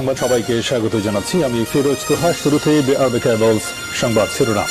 সংবাদ সবাইকে স্বাগত জানাচ্ছি। আমি ফিরোজ তোহা। শুরুতেই সংবাদ শিরোনাম।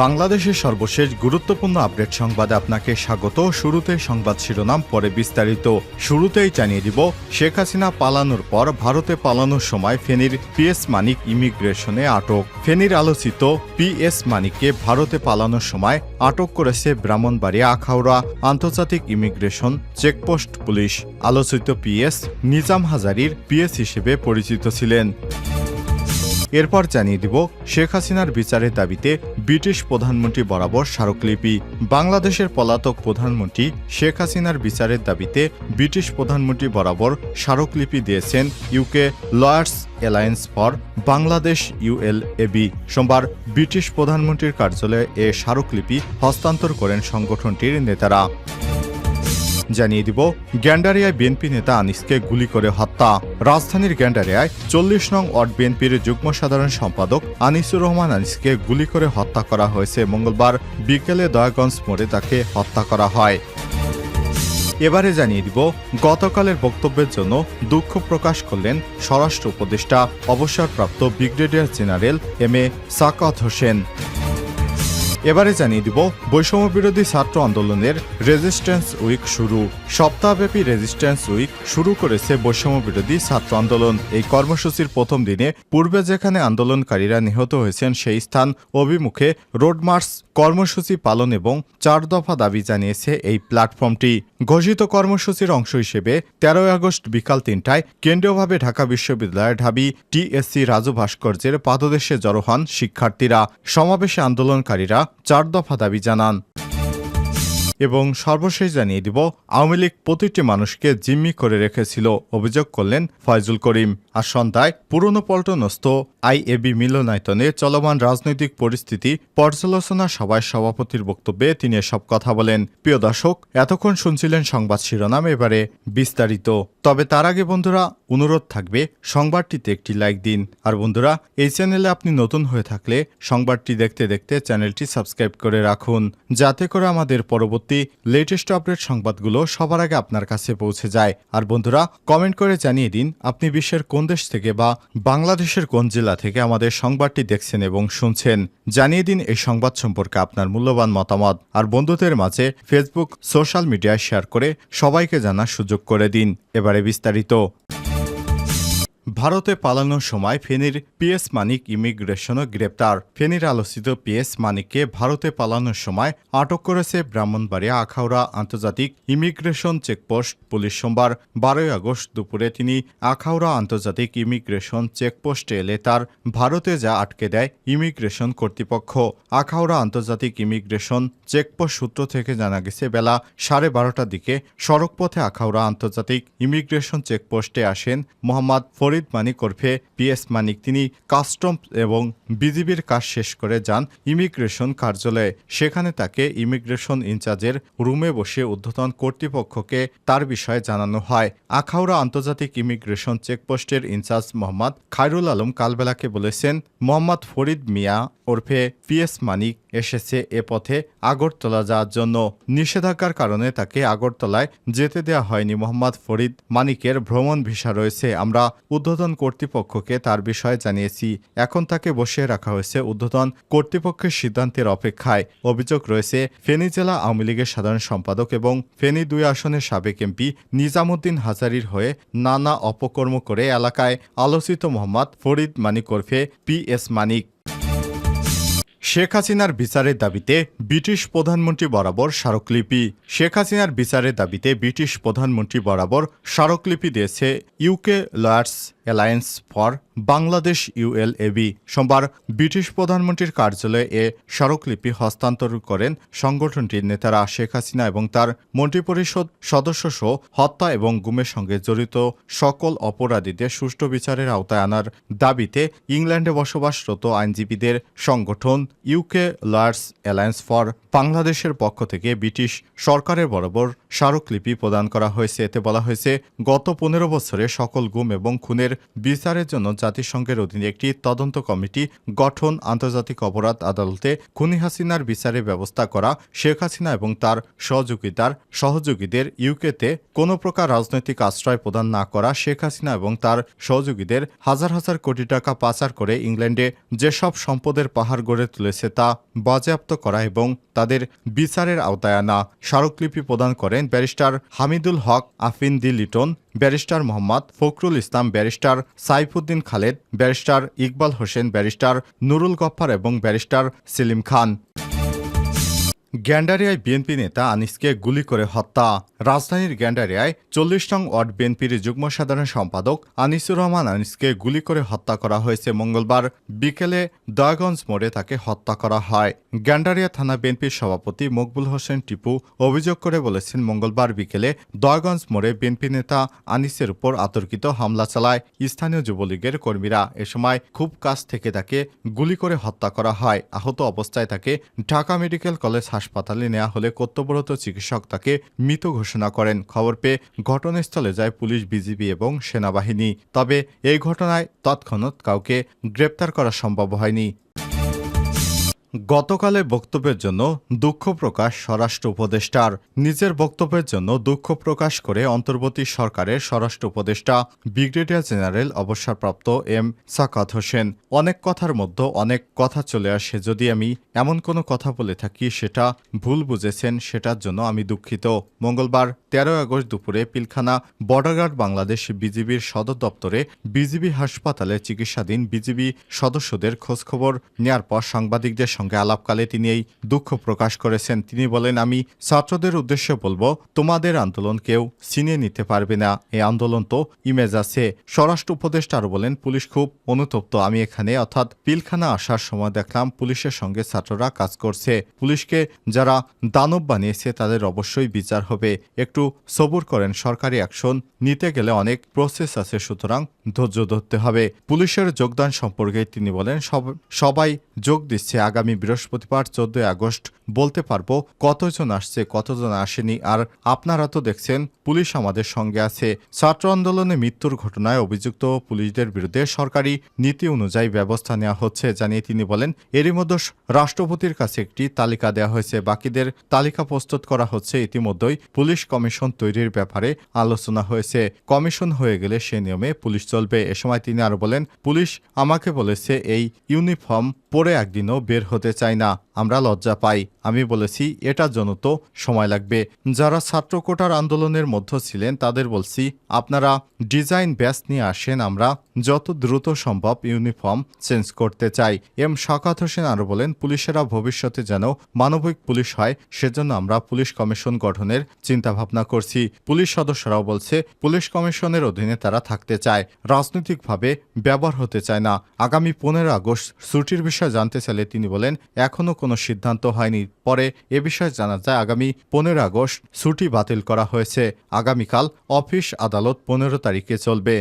বাংলাদেশের সর্বশেষ গুরুত্বপূর্ণ আপডেট সংবাদে আপনাকে স্বাগত। শুরুতে সংবাদ শিরোনাম, পরে বিস্তারিত। শুরুতেই জানিয়ে দিব, শেখ হাসিনা পালানোর পর ভারতে পালানোর সময় ফেনীর পিএস মানিক ইমিগ্রেশনে আটক। ফেনীর আলোচিত পিএস মানিককে ভারতে পালানোর সময় আটক করেছে ব্রাহ্মণবাড়িয়া আখাউড়া আন্তর্জাতিক ইমিগ্রেশন চেকপোস্ট পুলিশ। আলোচিত পিএস নিজাম হাজারীর পিএস হিসেবে পরিচিত ছিলেন। এরপর জানিয়ে দিব, শেখ হাসিনার বিচারের দাবিতে ব্রিটিশ প্রধানমন্ত্রী বরাবর স্মারকলিপি। বাংলাদেশের পলাতক প্রধানমন্ত্রী শেখ হাসিনার বিচারের দাবিতে ব্রিটিশ প্রধানমন্ত্রী বরাবর স্মারকলিপি দিয়েছেন UK lawyers alliance for Bangladesh ULAB। সোমবার ব্রিটিশ প্রধানমন্ত্রীর কার্যালয়ে এ স্মারকলিপি হস্তান্তর করেন সংগঠনটির নেতারা। জানিয়ে দিব, গ্যান্ডারিয়ায় বিএনপি নেতা আনিসকে গুলি করে হত্যা। রাজধানীর গ্যান্ডারিয়ায় 40 নং ওয়ার্ড বিএনপির যুগ্ম সাধারণ সম্পাদক আনিসুর রহমান আনিসকে গুলি করে হত্যা করা হয়েছে। মঙ্গলবার বিকেলে দয়াগঞ্জ মোড়ে তাকে হত্যা করা হয়। এবারে জানিয়ে দিব, গতকালের বক্তব্যের জন্য দুঃখ প্রকাশ করলেন স্বরাষ্ট্র উপদেষ্টা অবসরপ্রাপ্ত ব্রিগেডিয়ার জেনারেল MA সাকাত হোসেন। এবারে জানিয়ে দিব, বৈষম্য বিরোধী ছাত্র আন্দোলনের রেজিস্ট্যান্স উইক শুরু। সপ্তাহব্যাপী রেজিস্ট্যান্স উইক শুরু করেছে বৈষম্য বিরোধী ছাত্র আন্দোলন। এই কর্মসূচির প্রথম দিনে পূর্বে যেখানে আন্দোলনকারীরা নিহত হয়েছেন সেই স্থান অভিমুখে রোড মার্চ কর্মসূচি পালন এবং 4 দফা দাবি জানিয়েছে এই প্ল্যাটফর্মটি। ঘোষিত কর্মসূচির অংশ হিসেবে 13 আগস্ট বিকাল 3টায় কেন্দ্রীয়ভাবে ঢাকা বিশ্ববিদ্যালয়ের ঢাবি TSC রাজু ভাস্কর্যের পাদদেশে জড়ো হন শিক্ষার্থীরা। সমাবেশে আন্দোলনকারীরা 4 দফা দাবি জানান। এবং সর্বশেষ জানিয়ে দিব, আওয়ামী লীগ প্রতিটি মানুষকে জিম্মি করে রেখেছিল, অভিযোগ করলেন ফয়জুল করিম। আর সন্ধ্যায় পুরনো পল্টনস্থ IAB মিলনায়তনে চলমান রাজনৈতিক পরিস্থিতি পর্যালোচনা সভায় সভাপতির বক্তব্যে তিনি এসব কথা বলেন। প্রিয় দর্শক, এতক্ষণ শুনছিলেন সংবাদ শিরোনাম, এবারে বিস্তারিত। তবে তার আগে বন্ধুরা, অনুরোধ থাকবে সংবাদটিতে একটি লাইক দিন। আর বন্ধুরা, এই চ্যানেলে আপনি নতুন হয়ে থাকলে সংবাদটি দেখতে দেখতে চ্যানেলটি সাবস্ক্রাইব করে রাখুন, যাতে করে আমাদের পরবর্তী লেটেস্ট আপডেট সংবাদগুলো সবার আগে আপনার কাছে পৌঁছে যায়। আর বন্ধুরা, কমেন্ট করে জানিয়ে দিন আপনি বিশ্বের কোন দেশ থেকে বা বাংলাদেশের কোন জেলা থেকে আমাদের সংবাদটি দেখছেন এবং শুনছেন। জানিয়ে দিন এই সংবাদ সম্পর্কে আপনার মূল্যবান মতামত। আর বন্ধুদের মাঝে ফেসবুক সোশ্যাল মিডিয়ায় শেয়ার করে সবাইকে জানার সুযোগ করে দিন। এবারে বিস্তারিত। ভারতে পালানোর সময় ফেনীর পিএস মানিক ইমিগ্রেশনও গ্রেপ্তার। ফেনীর আলোচিত পিএস মানিককে ভারতে পালানোর সময় আটক করেছে ব্রাহ্মণবাড়িয়া আখাউড়া আন্তর্জাতিক ইমিগ্রেশন চেকপোস্ট পুলিশ। সোমবার 12 আগস্ট দুপুরে তিনি আখাউড়া আন্তর্জাতিক ইমিগ্রেশন চেকপোস্টে এলে তার ভারতে যা আটকে দেয় ইমিগ্রেশন কর্তৃপক্ষ। আখাউড়া আন্তর্জাতিক ইমিগ্রেশন চেকপোস্ট সূত্র থেকে জানা গেছে, বেলা 12:30টার দিকে সড়কপথে আখাউড়া আন্তর্জাতিক ইমিগ্রেশন চেকপোস্টে আসেন মোহাম্মদ ফরিদ মানিক ওরফে পিএস মানিক। তিনি কাস্টমস এবং বিজিবির কাজ শেষ করে যান ইমিগ্রেশন কার্যালয়ে। সেখানে তাকে ইমিগ্রেশন ইনচার্জের রুমে বসে ঊর্ধ্বতন কর্তৃপক্ষকে তার বিষয়ে জানানো হয়। আখাউড়া আন্তর্জাতিক ইমিগ্রেশন চেকপোস্টের ইনচার্জ মোহাম্মদ খায়রুল আলম কালবেলাকে বলেছেন, মোহাম্মদ ফরিদ মিয়া ওরফে পিএস মানিক এসেছে এ পথে আগরতলা যাওয়ার জন্য। নিষেধাজ্ঞার কারণে তাকে আগরতলায় যেতে দেওয়া হয়নি। মোহাম্মদ ফরিদ মানিকের ভ্রমণ ভিসা রয়েছে। আমরা ঊর্ধ্বতন কর্তৃপক্ষকে তার বিষয়ে জানিয়েছি। এখন তাকে বসিয়ে রাখা হয়েছে ঊর্ধ্বতন কর্তৃপক্ষের সিদ্ধান্তের অপেক্ষায়। অভিযোগ রয়েছে, ফেনী জেলা আওয়ামী লীগের সাধারণ সম্পাদক এবং ফেনী 2 আসনের সাবেক এমপি নিজামুদ্দিন হাজারীর হয়ে নানা অপকর্ম করে এলাকায় আলোচিত মোহাম্মদ ফরিদ মানিক ওরফে পিএস মানিক। শেখ হাসিনার বিচারের দাবিতে ব্রিটিশ প্রধানমন্ত্রী বরাবর স্মারকলিপি। শেখ হাসিনার বিচারের দাবিতে ব্রিটিশ প্রধানমন্ত্রী বরাবর স্মারকলিপি দিয়েছে UK lawyers alliance for Bangladesh ULAB। সোমবার ব্রিটিশ প্রধানমন্ত্রীর কার্যালয়ে এ স্মারকলিপি হস্তান্তর করেন সংগঠনটির নেতারা। শেখ হাসিনা এবং তার মন্ত্রিপরিষদ সদস্যসহ হত্যা এবং গুমের সঙ্গে জড়িত সকল অপরাধীদের সুষ্ঠু বিচারের আওতায় আনার দাবিতে ইংল্যান্ডে বসবাসরত আইনজীবীদের সংগঠন ইউকে লয়ার্স অ্যালায়েন্স ফর বাংলাদেশের পক্ষ থেকে ব্রিটিশ সরকারের বরাবর স্মারকলিপি প্রদান করা হয়েছে। এতে বলা হয়েছে, গত 15 বছরে সকল গুম এবং খুনের বিচারের জন্য জাতিসংঘের অধীনে একটি তদন্ত কমিটি গঠন, আন্তর্জাতিক অপরাধ আদালতে খুনি হাসিনার বিচারের ব্যবস্থা করা, শেখ হাসিনা এবং তার সহযোগীদের ইউকেতে কোনো প্রকার রাজনৈতিক আশ্রয় প্রদান না করা, শেখ হাসিনা এবং তার সহযোগীদের হাজার হাজার কোটি টাকা পাচার করে ইংল্যান্ডে যেসব সম্পদের পাহাড় গড়ে তুলেছে তা বাজেয়াপ্ত করা এবং তাদের বিচারের আওতায় আনা। স্মারকলিপি প্রদান করেন barrister Hamidul Haque Afindi Liton, barrister Mohammad Fakhrul Islam, barrister Saifuddin Khaled, barrister Iqbal Hossain, barrister Nurul Gaffar এবং ব্যারিস্টার সেলিম খান। গ্যান্ডারিয়ায় বিএনপি নেতা আনিসকে গুলি করে হত্যা। রাজধানীর গ্যান্ডারিয়ায় ৪০ নং ওয়ার্ড বিএনপির যুগ্ম সাধারণ সম্পাদক আনিসুর রহমান আনিসকে গুলি করে হত্যা করা হয়েছে। মঙ্গলবার বিকেলে দয়াগঞ্জ মোড়ে তাকে হত্যা করা হয়। গ্যান্ডারিয়া থানা বিএনপির সভাপতি মকবুল হোসেন টিপু অভিযোগ করে বলেছেন, মঙ্গলবার বিকেলে দয়াগঞ্জ মোড়ে বিএনপি নেতা আনিসের উপর অতর্কিত হামলা চালায় স্থানীয় যুবলীগের কর্মীরা। এ সময় খুব কাছ থেকে তাকে গুলি করে হত্যা করা হয়। আহত অবস্থায় তাকে ঢাকা মেডিকেল কলেজ হাসপাতালে নেওয়া হলে কর্তব্যরত চিকিৎসক তাকে মৃত ঘোষণা করেন। খবর পেয়ে ঘটনাস্থলে যায় পুলিশ, বিজিবি এবং সেনাবাহিনী। তবে এই ঘটনায় তৎক্ষণাৎ কাউকে গ্রেপ্তার করা সম্ভব হয়নি। গতকালের বক্তব্যের জন্য দুঃখ প্রকাশ স্বরাষ্ট্র উপদেষ্টার। নিজের বক্তব্যের জন্য দুঃখ প্রকাশ করে অন্তর্বর্তী সরকারের স্বরাষ্ট্র উপদেষ্টা ব্রিগেডিয়ার জেনারেল অবসরপ্রাপ্ত এম সাকাত হোসেন। অনেক কথার মধ্যে অনেক কথা চলে আসে। যদি আমি এমন কোনো কথা বলে থাকি সেটা ভুল বুঝেছেন, সেটার জন্য আমি দুঃখিত। মঙ্গলবার ১৩ আগস্ট দুপুরে পিলখানা বর্ডার গার্ড বাংলাদেশ বিজিবির সদর দপ্তরে বিজিবি হাসপাতালে চিকিৎসাধীন বিজিবি সদস্যদের খোঁজখবর নেয়ার পর সাংবাদিকদের সঙ্গে আলাপকালে তিনি এই দুঃখ প্রকাশ করেছেন। তিনি বলেন, আমি ছাত্রদের উদ্দেশ্যে বলবো, তোমাদের আন্দোলন কেউ ছিনিয়ে নিতে পারবে না। এই আন্দোলন তো ইমেজ আছে। স্বরাষ্ট্র উপদেষ্টা আরও বলেন, পুলিশ খুব অনুতপ্ত। আমি এখানে অর্থাৎ পিলখানা আসার সময় দেখলাম পুলিশের সঙ্গে ছাত্ররা কাজ করছে। পুলিশকে যারা দানব বানিয়েছে তাদের অবশ্যই বিচার হবে। একটু সবুর করেন। সরকারি অ্যাকশন নিতে গেলে অনেক প্রসেস আছে, সুতরাং ধৈর্য ধরতে হবে। পুলিশের যোগদান সম্পর্কে তিনি বলেন, সবাই যোগ দিচ্ছে। আগামী বৃহস্পতিবার ১৪ আগস্ট বলতে পারবো কতজন আসছে, কতজন আসেনি। আর আপনারা তো দেখছেন পুলিশ আমাদের সঙ্গে আছে। ছাত্র আন্দোলনে মৃত্যুর ঘটনায় অভিযুক্ত পুলিশদের বিরুদ্ধে সরকারি নীতি অনুযায়ী ব্যবস্থা নেওয়া হচ্ছে জানিয়ে তিনি বলেন, এরই মধ্যে রাষ্ট্রপতির কাছে একটি তালিকা দেওয়া হয়েছে। বাকিদের তালিকা প্রস্তুত করা হচ্ছে। ইতিমধ্যেই পুলিশ কমিশন তৈরির ব্যাপারে আলোচনা হয়েছে। কমিশন হয়ে গেলে সে নিয়মে পুলিশ চলবে। এ সময় তিনি আরো বলেন, পুলিশ আমাকে বলেছে এই ইউনিফর্ম পরে একদিনও বের হতে চাই না, আমরা লজ্জা পাই। আমি বলেছি এটার জন্য তো সময় লাগবে। যারা ছাত্র কোটার আন্দোলনের মধ্যে ছিলেন তাদের বলছি, আপনারা ডিজাইন ব্যাচ নিয়ে আসেন, আমরা যত দ্রুত সম্ভব ইউনিফর্ম চেঞ্জ করতে চাই। এম সাকাত হোসেন আরো বলেন, পুলিশেরা ভবিষ্যতে যেন মানবিক পুলিশ হয় সেজন্য আমরা পুলিশ কমিশন গঠনের চিন্তাভাবনা করছি। পুলিশ সদস্যরাও বলছে পুলিশ কমিশনের অধীনে তারা থাকতে চায়, রাজনৈতিকভাবে ব্যবহার হতে চায় না। আগামী ১৫ আগস্ট ছুটির বিষয়ে জানতে চাইলে তিনি বলেন, এখনো কোনো সিদ্ধান্ত হয়নি। পরে এ বিষয়ে জানা যায় আগামী ১৫ আগস্ট ছুটি বাতিল করা হয়েছে। আগামীকাল অফিস আদালত ১৫ তারিখে চলবে।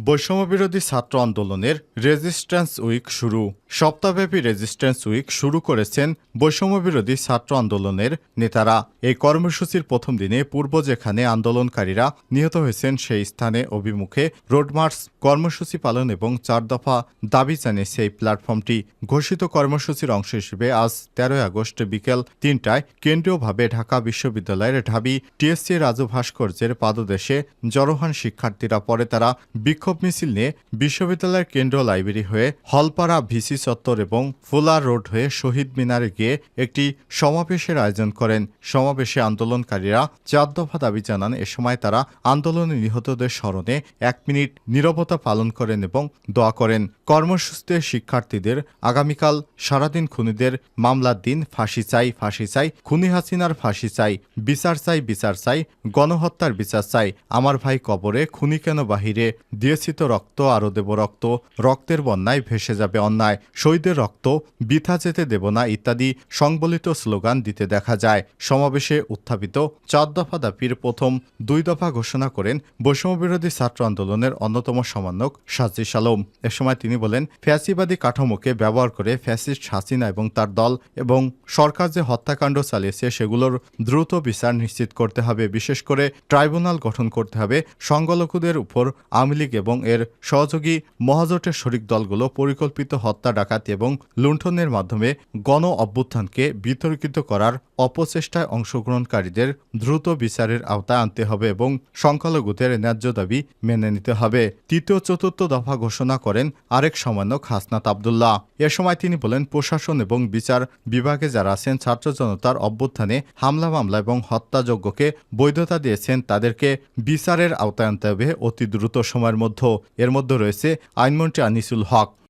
বৈষম্যবিরোধী ছাত্র আন্দোলনের রেজিস্ট্যান্স উইক শুরু। সপ্তাহব্যাপী রেজিস্ট্যান্স উইক শুরু করেছেন বৈষম্যবিরোধী ছাত্র আন্দোলনের নেতারা। এই কর্মসূচির প্রথম দিনে পূর্ব যেখানে আন্দোলনকারীরা নিহত হয়েছেন সেই স্থানে অভিমুখে রোডমার্চ কর্মসূচি পালন এবং ৪ দফা দাবি জানিয়েছে এই প্ল্যাটফর্মটি। ঘোষিত কর্মসূচির অংশ হিসেবে আজ ১৩ আগস্ট বিকেল ৩টায় কেন্দ্রীয়ভাবে ঢাকা বিশ্ববিদ্যালয়ের ঢাবি টিএসসি রাজু ভাস্কর্যের পাদদেশে জড়ো হন শিক্ষার্থীরা। পরে তারা বিক্ষোভ মিছিল নিয়ে বিশ্ববিদ্যালয়ের কেন্দ্রীয় লাইব্রেরি হয়ে হলপাড়া ভিসি চত্বর এবং ফুলার রোড হয়ে শহীদ মিনারে গিয়ে একটি সমাবেশের আয়োজন করেন। সমাবেশে আন্দোলনকারীরা ৪ দফা দাবি জানান। এ সময় তারা আন্দোলনে নিহতদের স্মরণে ১ মিনিট নীরবতা পালন করেন এবং দোয়া করেন। কর্মসূচিতে শিক্ষার্থীদের আগামীকাল সারাদিন খুনিদের মামলার দিন, ফাঁসি চাই, ফাঁসি চাই, খুনি হাসিনার ফাঁসি চাই, বিচার চাই, বিচার চাই, গণহত্যার বিচার চাই, আমার ভাই কবরে, খুনি কেন বাহিরে, দিয়েছি তো রক্ত, আরো দেব রক্ত, রক্তের বন্যায় ভেসে যাবে অন্যায়, শহীদের রক্ত বৃথা যেতে দেব না ইত্যাদি সংবলিত স্লোগান দিতে দেখা যায়। সমাবেশে উত্থাপিত ৪ দফা দাবির প্রথম ২ দফা ঘোষণা করেন বৈষম্যবিরোধী ছাত্র আন্দোলনের অন্যতম সমন্বয়ক সাজিস আলম। এ সময় তিনি বলেন, ফ্যাসিবাদী কাঠামোকে ব্যবহার করে ফ্যাসিস্ট হাসিনা এবং তার দল এবং সরকার যে হত্যাকাণ্ড চালিয়েছে সেগুলোর দ্রুত বিচার নিশ্চিত করতে হবে। বিশেষ করে ট্রাইব্যুনাল গঠন করতে হবে। সংখ্যালঘুদের উপর আওয়ামী লীগ এবং এর সহযোগী মহাজোটের শরিক দলগুলো পরিকল্পিত হত্যা, ডাকাতি এবং লুণ্ঠনের মাধ্যমে গণ অভ্যুত্থানকে বিতর্কিত করার অপচেষ্টায় অংশগ্রহণকারীদের দ্রুত বিচারের আওতায় আনতে হবে এবং সংখ্যালঘুদের ন্যায্য দাবি মেনে নিতে হবে। তৃতীয় চতুর্থ দফা ঘোষণা করেন আরেক সমন্বয়ক হাসনাত আব্দুল্লাহ। এ সময় তিনি বলেন, প্রশাসন এবং বিচার বিভাগে যারা আছেন ছাত্র জনতার অভ্যুত্থানে হামলা, মামলা এবং হত্যাযজ্ঞকে বৈধতা দিয়েছেন তাদেরকে বিচারের আওতায় আনতে হবে অতি দ্রুত সময়ের মধ্যে। এর মধ্যে রয়েছে আইনমন্ত্রী আনিসুল হক।